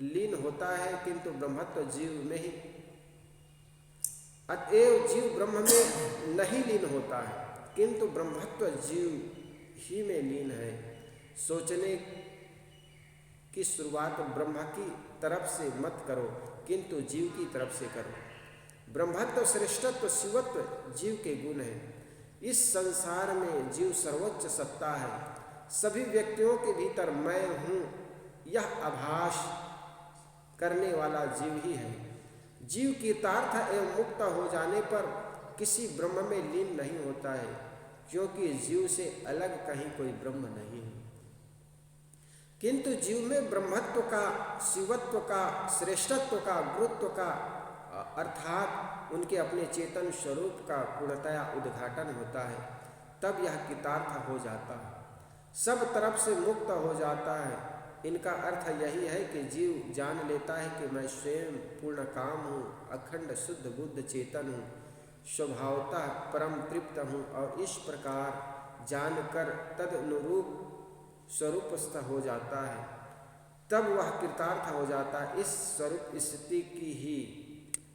लीन होता है, किंतु ब्रह्मत्व जीव में ही। अतएव जीव ब्रह्म में नहीं लीन होता है, किंतु ब्रह्मत्व जीव ही में लीन है। सोचने की शुरुआत ब्रह्म की तरफ से मत करो, किंतु जीव की तरफ से करो। ब्रह्मत्व, श्रेष्ठत्व, शिवत्व जीव के गुण हैं। इस संसार में जीव सर्वोच्च सत्ता है। सभी व्यक्तियों के भीतर मैं हूँ यह आभास करने वाला जीव ही है। जीव कृतार्थ एवं मुक्त हो जाने पर किसी ब्रह्म में लीन नहीं होता है, क्योंकि जीव से अलग कहीं कोई ब्रह्म नहीं है। किंतु जीव में ब्रह्मत्व का, शिवत्व का, श्रेष्ठत्व का, गुरुत्व का अर्थात उनके अपने चेतन स्वरूप का पूर्णतया उद्घाटन होता है। तब यह कृतार्थ हो जाता है, सब तरफ से मुक्त हो जाता है। इनका अर्थ यही है कि जीव जान लेता है कि मैं स्वयं पूर्ण काम हूँ, अखंड शुद्ध बुद्ध चेतन हूँ, स्वभावतः परम तृप्त हूँ, और इस प्रकार जानकर तदनुरूप स्वरूपस्थ हो जाता है। तब वह कृतार्थ हो जाता है। इस स्वरूप स्थिति की ही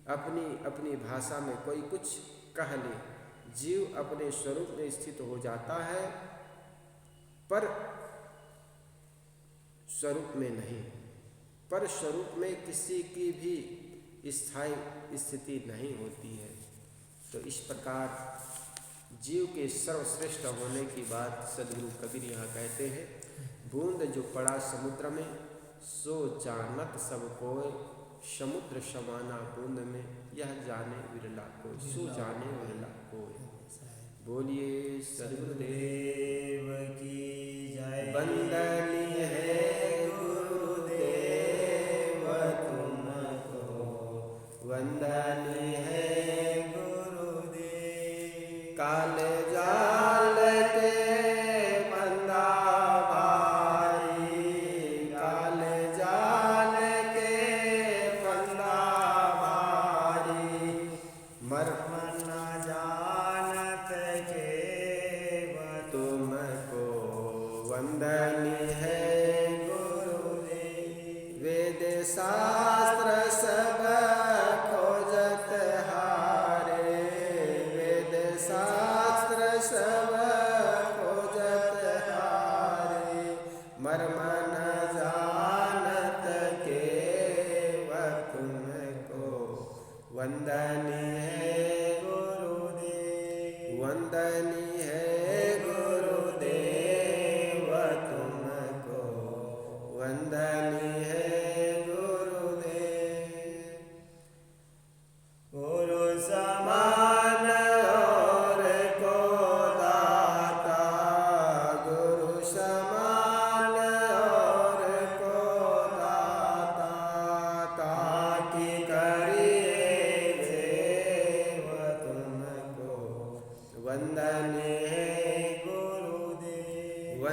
अपनी अपनी भाषा में कोई कुछ कह ले। जीव अपने स्वरूप में स्थित हो जाता है, पर स्वरूप में नहीं। पर स्वरूप में किसी की भी स्थायी स्थिति नहीं होती है। तो इस प्रकार जीव के सर्वश्रेष्ठ होने की बात सद्गुरु कबीर यहाँ कहते हैं। बूंद जो पड़ा समुद्र में, सो जानत सब कोय, समुद्र समाना बूंद में, यह जाने विरला कोय, सो जाने विरला कोय। बोलिए सद्गुरुदेव की जय। वंदनीय है गुरुदेव तुमको, वंदनीय है गुरुदेव। काले जाल के फंदा भारी, काले जाल के फंदा भारी, मर्म न जानत के तुमको, वंदनीय है गुरुदेव। वेद शास्त्र सब खोजत हारे, वेद शास्त्र सब खोजत हारे, मर्म न जानत के तुमको, वंदनीय है गुरुदेव, वंदनीय है गुरुदेव तुमको।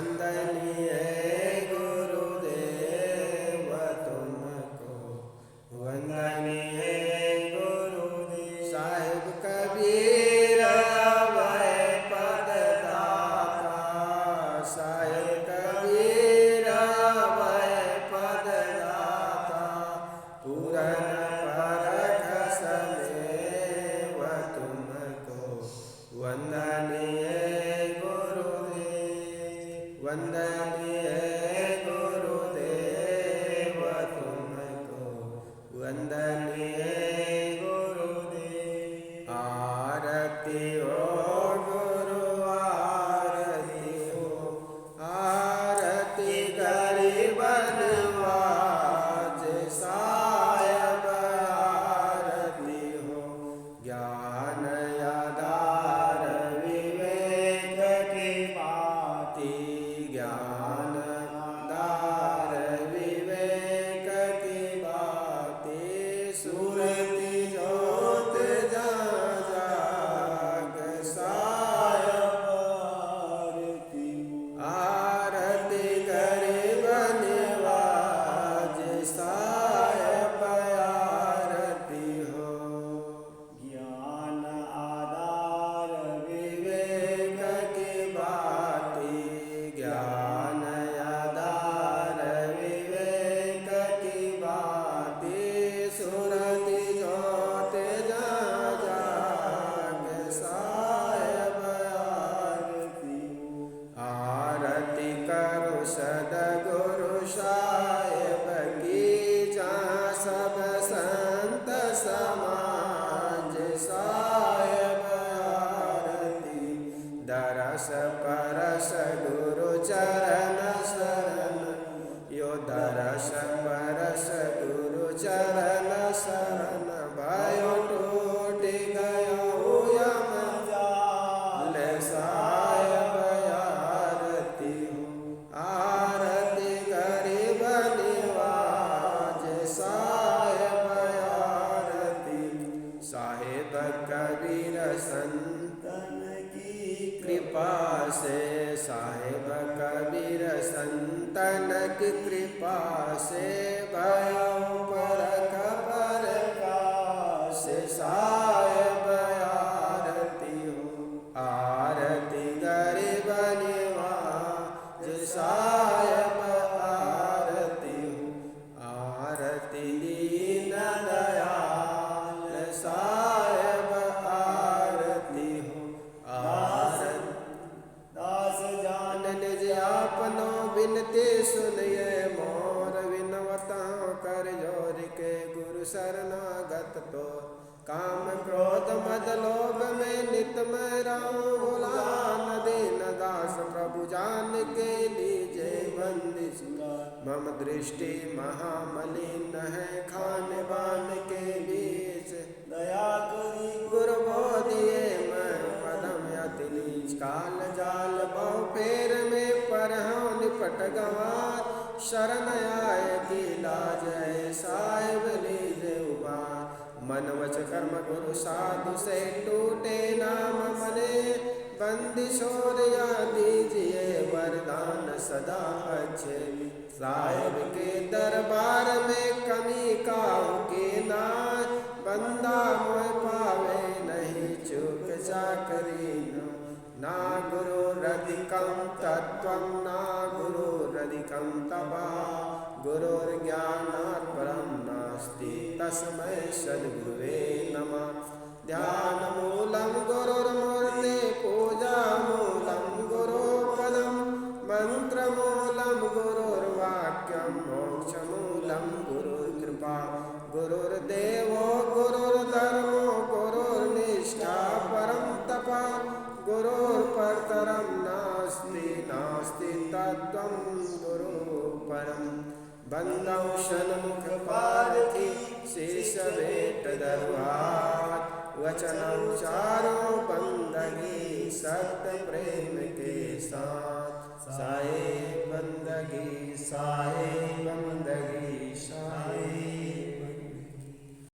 वंदनीय गुरुदेव तुमको, वंदनीय गुरुदेव। साहिब कबीर भय पद दाता, साहिब कबीर भय पद दाता, पूरन परख समेव तुमको, वंदनीय गुरुदेव, वंदनीय गुरुदेव तुमको, वंदनीय गुरुदेव। आरती हो गुरु आरती हो, आरती गरीब निवाज साहिब आरती हो, ज्ञान आधार विवेक की बाती, ज्ञान आधार विवेक की बाती, सुरति ज्योत जाग साहिब आरती हो, आरती गरीब निवाज साहिब आरती हो, ज्ञान आधार विवेक की बाती, ज्ञान आधार विवेक की बाती, सुरति ज्योत जाग साहिब आरती हो, आरती करो सदगुरु साहिब की, जहाँ सब संत समाज साहिब आरती, दरस परस गुरु चरण शरण, यो दरस परस गुरु चरण शरण, भयो टूट गयो यम जाल साहिब आरती हो, आरती गरीब निवाज साहिब आरती, साहिब कबीर संतन की कृपा से, साहिब कबीर संतन की कृपा से, भयो परख प्रकाश साहिब आरती हो, आरती गरीब निवाज साहिब आरती हो, आरती दीन दयाल साहिब आरती हो, आरती दास जान निज आपनो बिनती सुनिए मोर, विनवता कर जोर के गुरु शरणागत तो, काम क्रोध मद लोभ में नित मैं रहूं, भुला न दीन दास प्रभु जान के लीजे बंदिश, मम दृष्टि महामलिन है खान बान के बीच, दया करी गुरु बोधिए मैं पदम अति नीच, काल जाल बहु फेर में परहूं निपट गंवार, शरण आए की लाज है साहिब लीजे उबार, मन वच कर्म गुरु साधु से टूटे नाम मने, बंदिशोर या दीजिए वरदान सदा अच्छे, साहिब के दरबार में कमी काहू की नाय, बंदा मोह पावे नहीं चूक चाकरी ना, गुरुरधिकं तत्त्वं ना गुरुरधिकं तपः, गुरुर्ज्ञानात् परं नास्ति तस्मै सद्गुरुवे नमः, ध्यानमूलं गुरुर्मूर्ते, पूजामूलं गुरुपदं, मन्त्रमूलं गुरुर्वाक्यं, मोक्षमूलं गुरुर्कृपा, गुरुर्देवो गुरुर्धर्मो गुरुर्निष्ठा परं तपः, गुरुर्परतरं नास्ति नास्ति तत्त्वं गुरुपरं, बंदौ षण्मुख पार्थी शेष भेंट दरबार, वचनौ चारो बंदगी सत्य प्रेम के साथ, साए बंदगी साए बंदगी।